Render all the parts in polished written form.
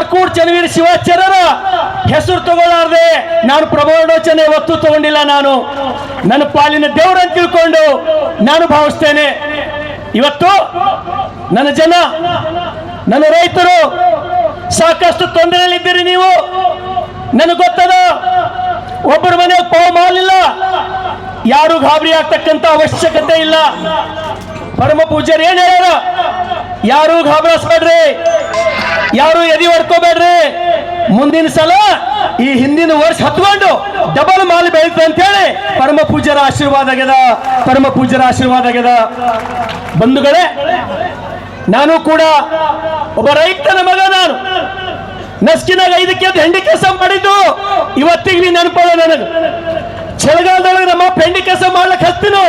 ಆರ್ಕೂಡ್ ಚನ್ನವೀರ ಶಿವಾಚಾರ್ಯರ ಹೆಸರು ತಗೊಳ್ಳಾರ್ದೆ ನಾನು ಪ್ರಬೋಧೋಚನೆ ಒತ್ತು ತಗೊಂಡಿಲ್ಲ. ನಾನು ನನ್ನ ಪಾಲಿನ ದೇವರನ್ನು ತಿಳ್ಕೊಂಡು ನಾನು ಭಾವಿಸ್ತೇನೆ. ಇವತ್ತು ನನ್ನ ಜನ, ನನ್ನ ರೈತರು ಸಾಕಷ್ಟು ತೊಂದರೆಯಲ್ಲಿದ್ದೀರಿ. ನೀವು ನನಗೆ ಗೊತ್ತದ, ಒಬ್ಬರ ಮನೆಗೆ ಪಾವು ಮಾಡಲಿಲ್ಲ, ಯಾರು ಗಾಬರಿ ಆಗ್ತಕ್ಕಂಥ ಅವಶ್ಯಕತೆ ಇಲ್ಲ. ಪರಮ ಪೂಜ್ಯರು ಏನ್ ಹೇಳ್ಯಾರ? ಯಾರು ಗಾಬರಿಸ್ಬೇಡ್ರಿ, ಯಾರು ಎದಿ ಹೊಡ್ಕೋಬೇಡ್ರಿ. ಮುಂದಿನ ಸಲ ಈ ಹಿಂದಿನ ವರ್ಷ ಹತ್ಕೊಂಡು ಡಬಲ್ ಮಾಲ್ ಬೆಳೀತ ಅಂತ ಹೇಳಿ ಪರಮ ಪೂಜ್ಯರ ಆಶೀರ್ವಾದ ಆಗ್ಯದ, ಪರಮ ಪೂಜ್ಯರ ಆಶೀರ್ವಾದ ಆಗ್ಯದ. ಬಂಧುಗಳೇ, ನಾನು ಕೂಡ ಒಬ್ಬ ರೈತನ ಮಗ. ನಾನು ನಸ್ಕಿನಾಗ 5 ಕೆದ್ದು ಹೆಂಡಿ ಕೆಲಸ ಮಾಡಿದ್ದು ಇವತ್ತಿಗೆ ನೀ ನೆನಪದ ನನಗೆ. ಚಳಿಗಾಲದೊಳಗೆ ನಮ್ಮ ಹೆಂಡಿ ಕೆಲಸ ಮಾಡ್ಲಿಕ್ಕೆ ಹತ್ತಿನೋ,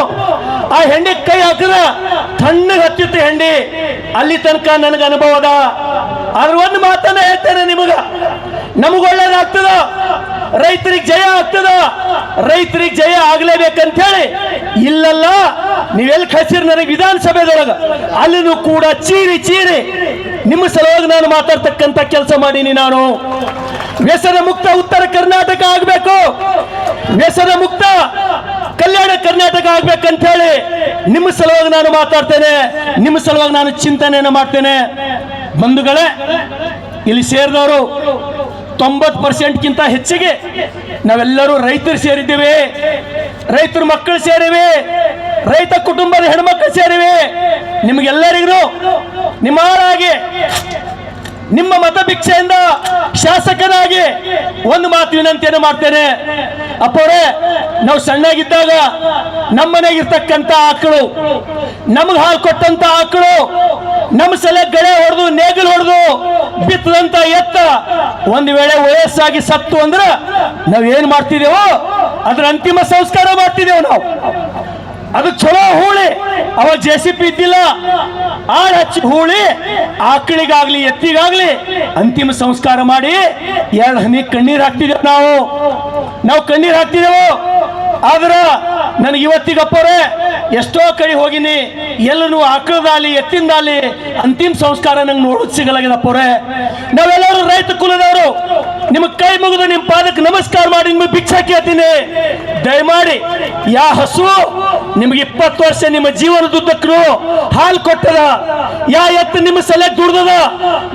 ಆ ಹೆಂಡಿ ಕೈ ಹಾಕಿದ ತಣ್ಣಗೆ ಹತ್ತಿತ್ತು ಹೆಂಡಿ. ಅಲ್ಲಿ ತನಕ ನನಗೆ ಅನುಭವ ಅದ. ಅದ್ರ ಒಂದು ಮಾತನ್ನ ಹೇಳ್ತೇನೆ ನಿಮಗ, ನಮಗ ಒಳ್ಳೇದಾಗ್ತದ, ರೈತರಿಗೆ ಜಯ ಆಗ್ತದ. ರೈತರಿಗೆ ಜಯ ಆಗ್ಲೇಬೇಕಂತ ಹೇಳಿ ಇಲ್ಲಲ್ಲ, ನೀವೆಲ್ಲಿ ಕಳ್ಸಿರಿ ನನಗೆ ವಿಧಾನಸಭೆದೊಳಗ, ಅಲ್ಲಿನೂ ಕೂಡ ಚೀರಿ ಚೀರಿ ನಿಮ್ಮ ಸಲುವಾಗಿ ನಾನು ಮಾತಾಡ್ತಕ್ಕಂಥ ಕೆಲಸ ಮಾಡೀನಿ. ನಾನು ವ್ಯಸನ ಮುಕ್ತ ಉತ್ತರ ಕರ್ನಾಟಕ ಆಗ್ಬೇಕು, ವ್ಯಸನ ಮುಕ್ತ ಕಲ್ಯಾಣ ಕರ್ನಾಟಕ ಆಗ್ಬೇಕಂತ ಹೇಳಿ ನಿಮ್ಮ ಸಲುವಾಗಿ ನಾನು ಮಾತಾಡ್ತೇನೆ, ನಿಮ್ಮ ಸಲುವಾಗಿ ನಾನು ಚಿಂತನೆಯನ್ನು ಮಾಡ್ತೇನೆ. ಬಂಧುಗಳೇ, ಇಲ್ಲಿ ಸೇರಿದವರು 90% ಹೆಚ್ಚಿಗೆ ನಾವೆಲ್ಲರೂ ರೈತರು ಸೇರಿದ್ದೇವೆ, ರೈತರ ಮಕ್ಕಳು ಸೇರಿವೆ, ರೈತ ಕುಟುಂಬದ ಹೆಣ್ಮಕ್ಳು ಸೇರಿವೆ. ನಿಮಗೆಲ್ಲರಿಗೂ ನಿಮ್ಮ ಹಾಗೆ ನಿಮ್ಮ ಮತ ಭಿಕ್ಷೆಯಿಂದ ಶಾಸಕನಾಗಿ ಒಂದು ಮಾತು ವಿನಂತಿಯನ್ನು ಮಾಡ್ತೇನೆ. ಅಪ್ಪೋರೆ, ನಾವು ಸಣ್ಣಗಿದ್ದಾಗ ನಮ್ಮನೆಗಿರ್ತಕ್ಕಂಥ ಆಕಳು, ನಮಗೆ ಹಾಲು ಕೊಟ್ಟಂತ ಆಕಳು, ನಮ್ಮ ಸಲ ಗಳೆ ಹೊಡೆದು ನೇಗಿಲು ಹೊಡೆದು ಬಿತ್ತದಂತ ಎತ್ತ ಒಂದು ವೇಳೆ ವಯಸ್ಸಾಗಿ ಸತ್ತು ಅಂದ್ರೆ ನಾವೇನ್ ಮಾಡ್ತಿದ್ದೇವೋ ಅದ್ರ ಅಂತಿಮ ಸಂಸ್ಕಾರ ಮಾಡ್ತಿದ್ದೇವೆ ನಾವು. ಅದು ಚಲೋ ಹೂಳಿ, ಅವಾಗ JCB ಇದ್ದಿಲ್ಲ, ಆಳ್ ಹಚ್ಚಿ ಹೂಳಿ ಆಕಳಿಗಾಗ್ಲಿ ಎತ್ತಿಗಾಗ್ಲಿ ಅಂತಿಮ ಸಂಸ್ಕಾರ ಮಾಡಿ 2 ಹನಿ ಕಣ್ಣೀರು ಹಾಕ್ತಿದ್ದೇವೆ ನಾವು ಕಣ್ಣೀರು ಹಾಕ್ತಿದ್ದೇವೆ. ಆದ್ರ ನನಗೆ ಇವತ್ತಿಗಪ್ಪರೆ ಎಷ್ಟೋ ಕಡೆ ಹೋಗಿನಿ, ಎಲ್ಲೂ ಆಕಳದಾಲಿ ಎತ್ತಿಂದಾಲಿ ಅಂತಿಮ ಸಂಸ್ಕಾರ ನಂಗೆ ನೋಡೋದು ಸಿಗಲಾಗಿದಪ್ಪರೆ. ನಾವೆಲ್ಲರೂ ರೈತ ಕುಲದವರು, ನಿಮಗೆ ಕೈ ಮುಗಿದು ನಿಮ್ಮ ಪಾದಕ್ಕೆ ನಮಸ್ಕಾರ ಮಾಡಿ ನಿಮಗೆ ಭಿಕ್ಷೆ ಕೇಳ್ತೀನಿ. ದಯಮಾಡಿ ಯಾ ಹಸು ನಿಮಗೆ 20 ವರ್ಷ ನಿಮ್ಮ ಜೀವನದುದ್ದಕ್ಕೂ ಹಾಲು ಕೊಟ್ಟದ, ಯಾ ಎತ್ತು ನಿಮ್ಮ ಸಲಕ್ಕೆ ದುಡ್ದದ,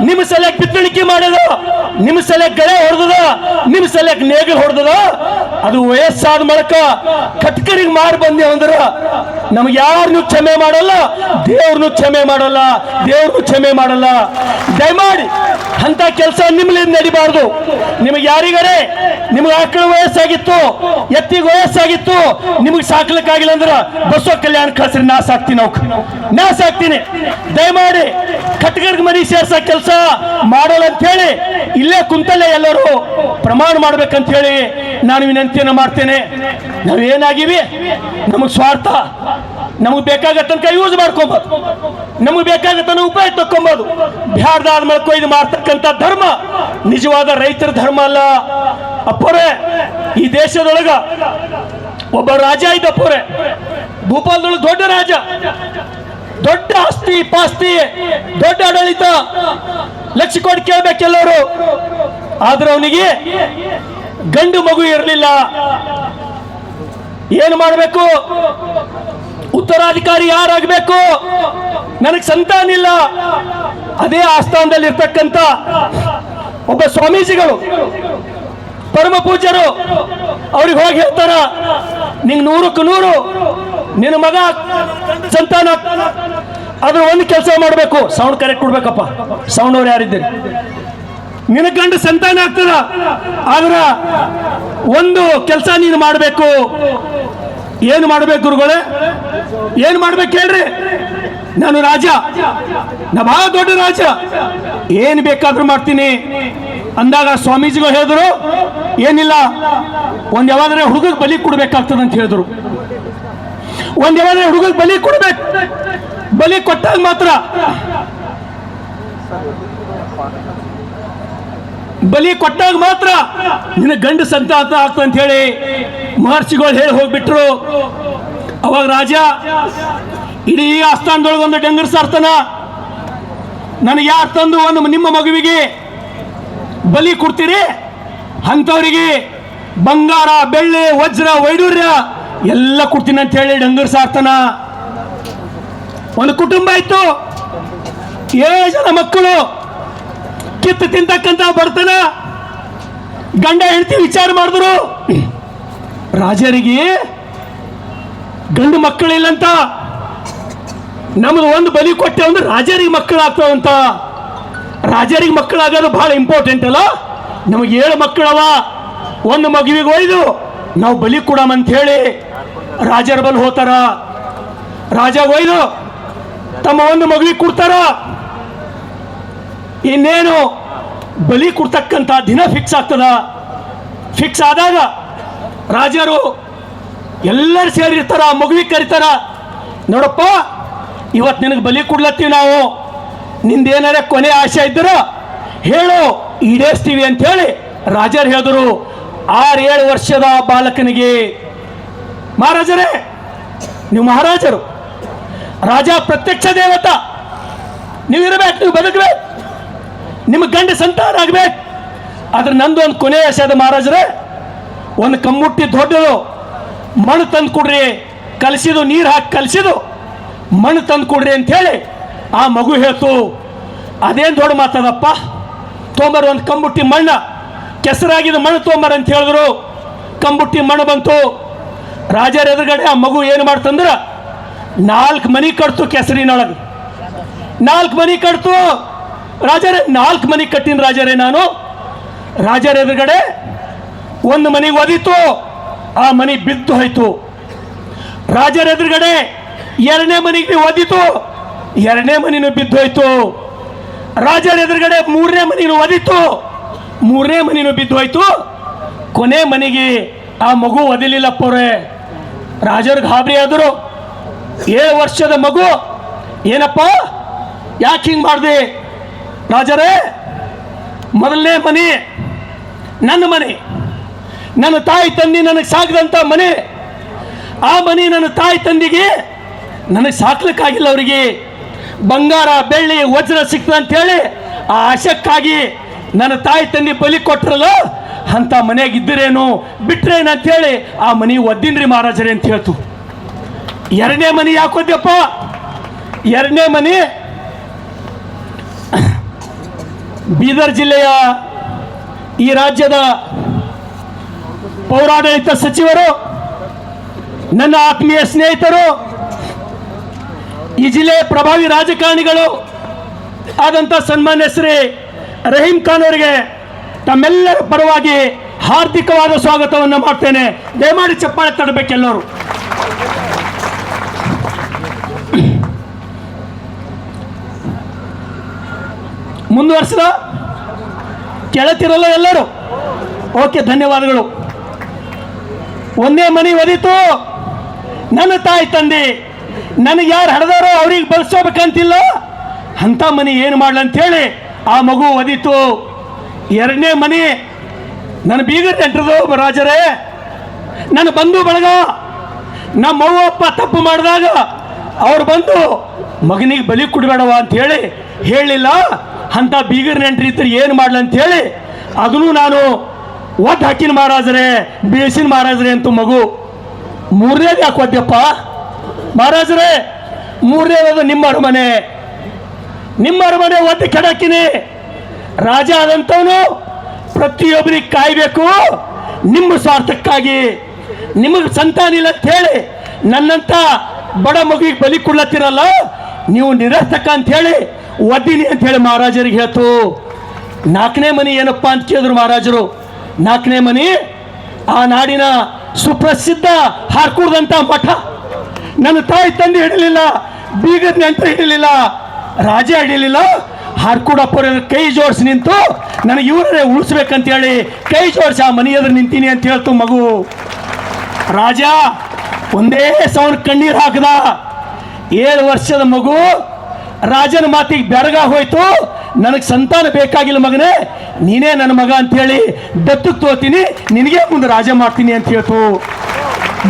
ನಿಮ್ಮ ಸಲಕ್ಕೆ ಬಿತ್ತಣಿಕೆ ಮಾಡದ, ನಿಮ್ಮ ಸಲಕ್ಕೆ ಗಳೆ ಹೊಡೆದದ, ನಿಮ್ಮ ಸಲಕ್ಕೆ ನೇಗಿಲು ಹೊಡೆದದ, ಅದು ವಯಸ್ಸಾದ ಮೂಲಕ ಕಟ್ಕರಿಗೆ ಮಾರಿ ಬಂದೇವ ಅಂದ್ರ ನಮ್ಗೆ ಯಾರನ್ನು ಕ್ಷಮೆ ಮಾಡಲ್ಲ, ದೇವ್ರನ್ನು ಕ್ಷಮೆ ಮಾಡಲ್ಲ, ದೇವ್ರನ್ನು ಕ್ಷಮೆ ಮಾಡಲ್ಲ. ದಯಮಾಡಿ ಅಂತ ಕೆಲಸ ನಿಮ್ಮಲ್ಲಿಂದ ನಡಿಬಾರ್ದು. ನಿಮಗೆ ಯಾರಿಗಾರೆ ನಿಮ್ಗೆ ಆಕಳ ವಯಸ್ಸಾಗಿತ್ತು, ಎತ್ತಿಗೆ ವಯಸ್ಸಾಗಿತ್ತು, ನಿಮಗೆ ಸಾಕ್ಲಿಕ್ಕಾಗಿಲ್ಲ ಅಂದ್ರ ಬಸವ ಕಲ್ಯಾಣ ಕಳ್ಸ್ರಿ, ನಾ ಸಾಕ್ತೀನಿ. ದಯಮಾಡಿ ಕಟ್ಕರ್ಗ ಮನಿ ಸೇರ್ಸ ಕೆಲಸ ಮಾಡೋಲ್ಲ ಅಂತ ಹೇಳಿ ಇಲ್ಲೇ ಕುಂತಲ್ಲೇ ಎಲ್ಲರೂ ಪ್ರಮಾಣ ಮಾಡ್ಬೇಕಂತ ಹೇಳಿ ನಾನು ವಿನಂತಿಯನ್ನು ಮಾಡ್ತೇನೆ. ನಾವೇನಾಗಿವಿ, ನಮಗ್ ಸ್ವಾರ್ಥ, ನಮಗ್ ಬೇಕಾಗತ್ತನಕ ಯೂಸ್ ಮಾಡ್ಕೊಬೋದು, ನಮಗ್ ಬೇಕಾಗತ್ತನ ಉಪಾಯ ತಕ್ಕೊಬೋದು. ಬ್ಯಾರ್ದಾದ್ಮೇಲೆ ಕೊಯ್ದು ಮಾಡ್ತಕ್ಕಂಥ ಧರ್ಮ ನಿಜವಾದ ರೈತರ ಧರ್ಮ ಅಲ್ಲ. ಅಪ್ಪರೇ, ಈ ದೇಶದೊಳಗ ಒಬ್ಬ ರಾಜ ಇದ್ದಪ್ಪರೇ, ಭೂಪಾಲದೊಳಗೆ ದೊಡ್ಡ ರಾಜ, ದೊಡ್ಡ ಆಸ್ತಿ ಪಾಸ್ತಿ, ದೊಡ್ಡ ಆಡಳಿತ, ಲಕ್ಷ ಕೋಟಿ ಕೇಳ್ಬೇಕೆಲ್ಲರೂ. ಆದ್ರೆ ಅವನಿಗೆ ಗಂಡು ಮಗು ಇರಲಿಲ್ಲ. ಏನು ಮಾಡಬೇಕು? ಉತ್ತರಾಧಿಕಾರಿ ಯಾರಾಗಬೇಕು? ನನಗೆ ಸಂತಾನ ಇಲ್ಲ. ಅದೇ ಆಸ್ಥಾನದಲ್ಲಿ ಇರ್ತಕ್ಕಂಥ ಒಬ್ಬ ಸ್ವಾಮೀಜಿಗಳು, ಪರಮ ಪೂಜ್ಯರು ಅವ್ರಿಗೆ ಹೋಗಿ ಹೇಳ್ತಾರ, ನಿಂಗೆ 100ಕ್ಕೆ 100 ನಿನ್ನ ಮಗ ಸಂತಾನ. ಅದ್ರ ಒಂದು ಕೆಲಸ ಮಾಡಬೇಕು, ಸೌಂಡ್ ಕರೆಕ್ಟ್ ಕೊಡ್ಬೇಕಪ್ಪ, ಸೌಂಡ್ ಅವ್ರು ಯಾರಿದ್ದೀರಿ, ನಿನ್ನ ಗಂಡು ಸಂತಾನ ಆಗ್ತದ, ಆದ್ರ ಒಂದು ಕೆಲಸ ನೀನು ಮಾಡಬೇಕು. ಏನು ಮಾಡ್ಬೇಕು ಗುರುಗಳೇ? ಏನು ಮಾಡ್ಬೇಕು ಹೇಳ್ರಿ? ನಾನು ರಾಜ, ನಾ ಬಹಳ ದೊಡ್ಡ ರಾಜ, ಏನ್ ಬೇಕಾದ್ರೂ ಮಾಡ್ತೀನಿ ಅಂದಾಗ ಸ್ವಾಮೀಜಿಗಳು ಹೇಳಿದ್ರು, ಏನಿಲ್ಲ, ಒಂದ್ ಯಾವಾದ್ರೆ ಹುಡುಗಕ್ಕೆ ಬಲಿ ಕೊಡ್ಬೇಕಾಗ್ತದೆ ಅಂತ ಹೇಳಿದ್ರು. ಒಂದ್ ಯಾವಾದ್ರೆ ಹುಡುಗಕ್ಕೆ ಬಲಿ ಕೊಡ್ಬೇಕು, ಬಲಿ ಕೊಟ್ಟಾಗ ಮಾತ್ರ, ಬಲಿ ಕೊಟ್ಟಾಗ ಮಾತ್ರ ನಿನ್ನ ಗಂಡು ಸಂತಾನ ಆಗ್ತದೆ ಅಂತ ಹೇಳಿ ಮಹರ್ಷಿಗಳು ಹೇಳಿ ಹೋಗ್ಬಿಟ್ರು. ಅವಾಗ ರಾಜ ಇಡೀ ಆಸ್ಥಾನದೊಳಗೆ ಒಂದು ಡಂಗರ್ ಸಾರ್ತಾನ, ನನಗೆ ಯಾರು ತಂದು ಒಂದು ನಿಮ್ಮ ಮಗುವಿಗೆ ಬಲಿ ಕೊಡ್ತೀರಿ ಅಂಥವ್ರಿಗೆ ಬಂಗಾರ ಬೆಳ್ಳಿ ವಜ್ರ ವೈಡೂರ್ಯ ಎಲ್ಲ ಕೊಡ್ತೀನಿ ಅಂತ ಹೇಳಿ ಡಂಗರ್ ಸಾರ್ತಾನ. ಒಂದು ಕುಟುಂಬ ಇತ್ತು, 7 ಜನ ಮಕ್ಕಳು, ಕಿತ್ತು ತಿಂತಕ್ಕಂತ ಬರ್ತನ. ಗಂಡ ಹೆಂಡತಿ ವಿಚಾರ ಮಾಡಿದ್ರು, ರಾಜರಿಗೆ ಗಂಡು ಮಕ್ಕಳಿಲ್ಲಂತ, ನಮ್ದು ಒಂದು ಬಲಿ ಕೊಟ್ಟೆ ಅಂದ್ರೆ ರಾಜರಿಗೆ ಮಕ್ಕಳಾಗ್ತಾವಂತ. ರಾಜರಿಗೆ ಮಕ್ಕಳಾಗೋದು ಬಹಳ ಇಂಪಾರ್ಟೆಂಟ್ ಅಲ್ಲ. ನಮಗೆ 7 ಮಕ್ಕಳವ, ಒಂದು ಮಗುವಿಗೆ ಒಯ್ದು ನಾವು ಬಲಿ ಕೊಡಮಂತ ಹೇಳಿ ರಾಜರ ಬಲ್ ಹೋತಾರ. ರಾಜ ಒಯ್ದು ತಮ್ಮ ಒಂದು ಮಗುವಿಗೆ ಕೊಡ್ತಾರ. ಇನ್ನೇನು ಬಲಿ ಕೊಡ್ತಕ್ಕಂಥ ದಿನ ಫಿಕ್ಸ್ ಆಗ್ತದ. ಫಿಕ್ಸ್ ಆದಾಗ ರಾಜರು ಎಲ್ಲರೂ ಸೇರಿರ್ತಾರ, ಮಗುವಿಗೆ ಕರೀತಾರ. ನೋಡಪ್ಪ, ಇವತ್ತು ನಿನಗೆ ಬಲಿ ಕೊಡ್ಲತ್ತೀವಿ ನಾವು, ನಿಂದೇನಾರ ಕೊನೆ ಆಸೆ ಇದ್ದರ ಹೇಳು, ಈಡೇರಿಸ್ತೀವಿ ಅಂತ ಹೇಳಿ ರಾಜರು ಹೇಳಿದ್ರು. 6-7 ವರ್ಷದ ಬಾಲಕನಿಗೆ, ಮಹಾರಾಜರೇ ನೀವು ಮಹಾರಾಜರು, ರಾಜ ಪ್ರತ್ಯಕ್ಷ ದೇವತ, ನೀವು ಇರಬೇಕು, ನೀವು ಬದುಕಬೇಕು, ನಿಮಗೆ ಗಂಡ ಸಂತಾನ ಆಗ್ಬೇಕು. ಆದ್ರೆ ನಂದು ಒಂದು ಕೊನೆ ಆಸೆ ಅದ ಮಹಾರಾಜರೇ, ಒಂದು ಕಮ್ಮುಟ್ಟಿ ದೊಡ್ಡದು ಮಣ್ಣು ತಂದು ಕೊಡ್ರಿ, ಕಲಸಿದು ನೀರು ಹಾಕಿ ಕಲಸಿದು ಮಣ್ಣು ತಂದು ಕೊಡ್ರಿ ಅಂತ ಹೇಳಿ ಆ ಮಗು ಹೇಳ್ತು. ಅದೇನು ದೊಡ್ಡ ಮಾತದಪ್ಪ, ತೊಂಬರ್ ಒಂದು ಕಂಬುಟ್ಟಿ ಮಣ್ಣ, ಕೆಸರಾಗಿದ್ದು ಮಣ್ಣು ತೊಂಬರ್ ಅಂತ ಹೇಳಿದ್ರು. ಕಂಬುಟ್ಟಿ ಮಣ್ಣು ಬಂತು. ರಾಜರ ಎದುರುಗಡೆ ಆ ಮಗು ಏನು ಮಾಡ್ತಂದ್ರ 4 ಮನಿ ಕಟ್ತು ಕೆಸರಿನೊಳಗೆ. 4 ಮನಿ ಕಟ್ತು. ರಾಜರೇ 4 ಮನಿ ಕಟ್ಟಿನ ರಾಜರೇ ನಾನು. ರಾಜರ ಎದುರುಗಡೆ ಒಂದು ಮನೆಗೆ ಒದಿತು, ಆ ಮನೆ ಬಿದ್ದು ಹೋಯ್ತು. ರಾಜರ ಎದುರುಗಡೆ 2ನೇ ಮನೆಗೆ ಒದಿತು, 2ನೇ ಮನಿನೂ ಬಿದ್ದು ಹೋಯ್ತು. ರಾಜರ ಎದುರುಗಡೆ 3ನೇ ಮನಿನೂ ಒದಿತು, 3ನೇ ಮನಿನೂ ಬಿದ್ದು ಹೋಯ್ತು. ಕೊನೆ ಮನೆಗೆ ಆ ಮಗು ಒದಿಲಿಲ್ಲಪ್ಪವ್ರೆ. ರಾಜರು ಗಾಬರಿ ಆದರು. 7 ವರ್ಷದ ಮಗು, ಏನಪ್ಪ ಯಾಕೆ ಹಿಂಗೆ ಮಾಡಿದೆ? ರಾಜರೇ, ಮೊದಲನೇ ಮನೆ ನನ್ನ ಮನೆ, ನನ್ನ ತಾಯಿ ತಂದೆ ನನಗೆ ಸಾಕಿದಂಥ ಮನೆ. ಆ ಮನೆ ನನ್ನ ತಾಯಿ ತಂದೆಗೆ ನನಗೆ ಸಾಕ್ಲಿಕ್ಕಾಗಿಲ್ಲ. ಅವರಿಗೆ ಬಂಗಾರ ಬೆಳ್ಳಿ ವಜ್ರ ಸಿಕ್ತ ಅಂತೇಳಿ ಆ ಆಶಕ್ಕಾಗಿ ನನ್ನ ತಾಯಿ ತಂದೆ ಬಲಿ ಕೊಟ್ಟರಲ್ಲ, ಅಂತ ಮನೆಯಾಗ ಇದ್ದರೇನು ಬಿಟ್ರೇನು ಅಂತೇಳಿ ಆ ಮನೆ ಒದ್ದಿನ್ರಿ ಮಹಾರಾಜರೇ ಅಂತ ಹೇಳ್ತು. 2ನೇ ಮನೆ ಯಾಕೆ ಒದ್ದಪ್ಪ? 2ನೇ ಮನೆ ಬೀದರ್ ಜಿಲ್ಲೆಯ ಈ ರಾಜ್ಯದ ಪೌರಾಡಳಿತ ಸಚಿವರು, ನನ್ನ ಆತ್ಮೀಯ ಸ್ನೇಹಿತರು, ಈ ಜಿಲ್ಲೆಯ ಪ್ರಭಾವಿ ರಾಜಕಾರಣಿಗಳು ಆದಂಥ ಸನ್ಮಾನ್ಯ ಶ್ರೀ ರಹೀಂ ಖಾನ್ ಅವರಿಗೆ ತಮ್ಮೆಲ್ಲರ ಪರವಾಗಿ ಹಾರ್ದಿಕವಾದ ಸ್ವಾಗತವನ್ನು ಮಾಡ್ತೇನೆ. ದಯಮಾಡಿ ಚಪ್ಪಾಳೆ ತಡಬೇಕೆಲ್ಲರೂ. ಮುಂದುವರಿಸಿದ ಕೇಳುತ್ತಿರಲ್ಲ ಎಲ್ಲರೂ? ಓಕೆ, ಧನ್ಯವಾದಗಳು. 1ನೇ ಮನೆ ಒದಿತು. ನನ್ನ ತಾಯಿ ತಂದೆ ನನಗೆ ಯಾರು ಹಡ್ದಾರೋ ಅವ್ರಿಗೆ ಬಳಸೋಬೇಕಂತಿಲ್ಲ, ಅಂಥ ಮನೆ ಏನು ಮಾಡ್ಲಂತೇಳಿ ಆ ಮಗು ಒದಿತು. 2ನೇ ಮನೆ ನನ್ನ ಬೀಗರ್ ನೆಂಟ್ರದು ರಾಜರೇ, ನನ್ನ ಬಂಧು ಬಳಗ. ನಮ್ಮ ಅವ್ವಪ್ಪ ತಪ್ಪು ಮಾಡಿದಾಗ ಅವ್ರು ಬಂದು ಮಗನಿಗೆ ಬಲಿ ಕೊಡಬೇಡವ ಅಂತ ಹೇಳಿ ಹೇಳಲಿಲ್ಲ. ಅಂಥ ಬೀಗರ್ ನೆಂಟ್ರಿ ಇದ್ರೆ ಏನು ಮಾಡ್ಲಂತೇಳಿ ಅದನ್ನು ನಾನು ಒದ್ದು ಹಾಕಿನ ಮಹಾರಾಜರೇ, ಬೀಳ್ಸಿನ ಮಹಾರಾಜರೇ ಅಂತೂ ಮಗು. 3ನೇದು ಯಾಕೆ ಒದ್ದಪ್ಪ ಮಹಾರಾಜರೇ? 3ನೇದು ನಿಮ್ಮ ಅರಮನೆ, ನಿಮ್ಮ ಅರಮನೆ ಒದ್ದು ಕೆಡಕಿನಿ. ರಾಜ ಆದಂಥವನು ಪ್ರತಿಯೊಬ್ಬರಿಗೆ ಕಾಯಬೇಕು ನಿಮ್ಮ ಸ್ವಾರ್ಥಕ್ಕಾಗಿ. ನಿಮಗೆ ಸಂತಾನ ಇಲ್ಲ ಅಂತ ಹೇಳಿ ನನ್ನಂತ ಬಡ ಮಗುವಿಗೆ ಬಲಿ ಕೊಡ್ಲತ್ತಿರಲ್ಲ, ನೀವು ನಿರಸ್ತಕ ಅಂತ ಹೇಳಿ ಒದ್ದಿನಿ ಅಂತ ಹೇಳಿ ಮಹಾರಾಜರಿಗೆ ಹೇಳ್ತು. 4ನೇ ಮನೆ ಏನಪ್ಪ ಅಂತ ಕೇಳಿದ್ರು ಮಹಾರಾಜರು. 4ನೇ ಮನೆ ಆ ನಾಡಿನ ಸುಪ್ರಸಿದ್ಧ ಹಾರ್ಕೂಡ್ದಂಥ ಮಠ. ನನ್ನ ತಾಯಿ ತಂದೆ ಹಿಡಲಿಲ್ಲ, ಬೀಗದ ನೆಂಟರು ಹಿಡಲಿಲ್ಲ, ರಾಜ ಹಿಡಲಿಲ್ಲ. ಹಾರ್ಕೂಡಪ್ಪರ ಕೈ ಜೋಡಿಸಿ ನಿಂತು ನನಗೆ ಇವರೇ ಉಳಿಸ್ಬೇಕಂತೇಳಿ ಕೈ ಜೋಡಿಸಿ ಆ ಮನೆ ಎದುರು ನಿಂತೀನಿ ಅಂತ ಹೇಳ್ತು ಮಗು. ರಾಜ ಒಂದೇ ಸೌಂಡ್ ಕಣ್ಣೀರು ಹಾಕದ. 7 ವರ್ಷದ ಮಗು ರಾಜನ ಮಾತಿಗೆ ಬೆರಗ ಹೋಯ್ತು. ನನಗೆ ಸಂತಾನ ಬೇಕಾಗಿಲ್ಲ ಮಗನೇ, ನೀನೇ ನನ್ನ ಮಗ ಅಂತೇಳಿ ದತ್ತಕ್ಕೆ ತೋತೀನಿ, ನಿನಗೆ ಮುಂದೆ ರಾಜ ಮಾಡ್ತೀನಿ ಅಂತ ಹೇಳ್ತು.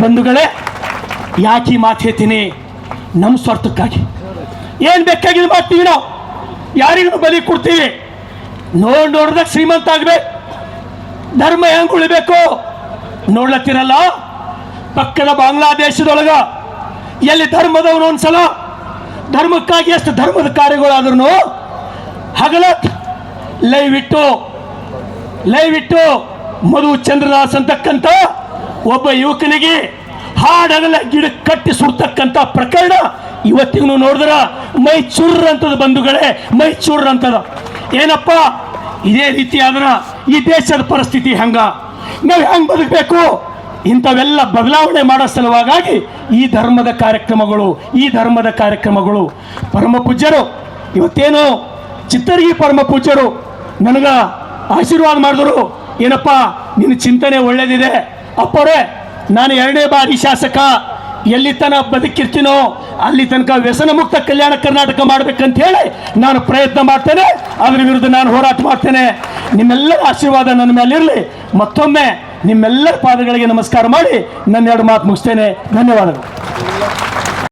ಬಂಧುಗಳೇ, ಯಾಕೆ ಈ ಮಾತು ಹೇಳ್ತೀನಿ? ನಮ್ಮ ಸ್ವಾರ್ಥಕ್ಕಾಗಿ ಏನು ಬೇಕಾಗಿದ್ದು ಮಾಡ್ತೀವಿ ನಾವು, ಯಾರಿಗೂ ಬಲಿ ಕೊಡ್ತೀವಿ. ನೋಡ್ದಾಗ ಶ್ರೀಮಂತ ಆಗ್ಬೇಕು, ಧರ್ಮ ಹೆಂಗ್ ಉಳಿಬೇಕು ನೋಡ್ಲತ್ತಿರಲ್ಲ. ಪಕ್ಕದ ಬಾಂಗ್ಲಾದೇಶದೊಳಗ ಎಲ್ಲಿ ಧರ್ಮದವನು ಒಂದ್ಸಲ ಧರ್ಮಕ್ಕಾಗಿ ಎಷ್ಟು ಧರ್ಮದ ಕಾರ್ಯಗಳಾದ್ರೂ ಹಗಲತ್ ಲೈವ್ ಇಟ್ಟು ಮಧು ಚಂದ್ರದಾಸ್ ಅಂತಕ್ಕಂಥ ಒಬ್ಬ ಯುವಕನಿಗೆ ಹಾಡಗಲ ಗಿಡ ಕಟ್ಟಿ ಸುಡ್ತಕ್ಕಂಥ ಪ್ರಕರಣ ಇವತ್ತಿಗೂ ನೋಡಿದ್ರ ಮೈ ಚುರ್ರ ಅಂತದ ಬಂಧುಗಳೇ, ಮೈ ಚುರ್ರ ಅಂತದ. ಏನಪ್ಪ ಇದೇ ರೀತಿ ಆದ್ರ ಈ ದೇಶದ ಪರಿಸ್ಥಿತಿ ಹಂಗ, ನಾವು ಹೆಂಗ್ ಬದುಕಬೇಕು? ಇಂಥವೆಲ್ಲ ಬದಲಾವಣೆ ಮಾಡೋ ಸಲುವಾಗಿ ಈ ಧರ್ಮದ ಕಾರ್ಯಕ್ರಮಗಳು ಪರಮ ಪೂಜ್ಯರು ಇವತ್ತೇನು ಚಿತ್ತರಿಗೆ ಪರಮ ಪೂಜ್ಯರು ನನಗ ಆಶೀರ್ವಾದ ಮಾಡಿದ್ರು. ಏನಪ್ಪ ನಿನ್ನ ಚಿಂತನೆ ಒಳ್ಳೇದಿದೆ ಅಪ್ಪರೇ, ನಾನು 2ನೇ ಬಾರಿ ಶಾಸಕ, ಎಲ್ಲಿ ತನಕ ಬದುಕಿರ್ತೀನೋ ಅಲ್ಲಿ ತನಕ ವ್ಯಸನ ಮುಕ್ತ ಕಲ್ಯಾಣ ಕರ್ನಾಟಕ ಮಾಡ್ಬೇಕಂತ ಹೇಳಿ ನಾನು ಪ್ರಯತ್ನ ಮಾಡ್ತೇನೆ, ಅದ್ರ ವಿರುದ್ಧ ನಾನು ಹೋರಾಟ ಮಾಡ್ತೇನೆ. ನಿಮ್ಮೆಲ್ಲರ ಆಶೀರ್ವಾದ ನನ್ನ ಮೇಲಿರಲಿ. ಮತ್ತೊಮ್ಮೆ ನಿಮ್ಮೆಲ್ಲರ ಪಾದಗಳಿಗೆ ನಮಸ್ಕಾರ ಮಾಡಿ ನನ್ನ 2 ಮಾತು ಮುಗಿಸ್ತೇನೆ. ಧನ್ಯವಾದಗಳು.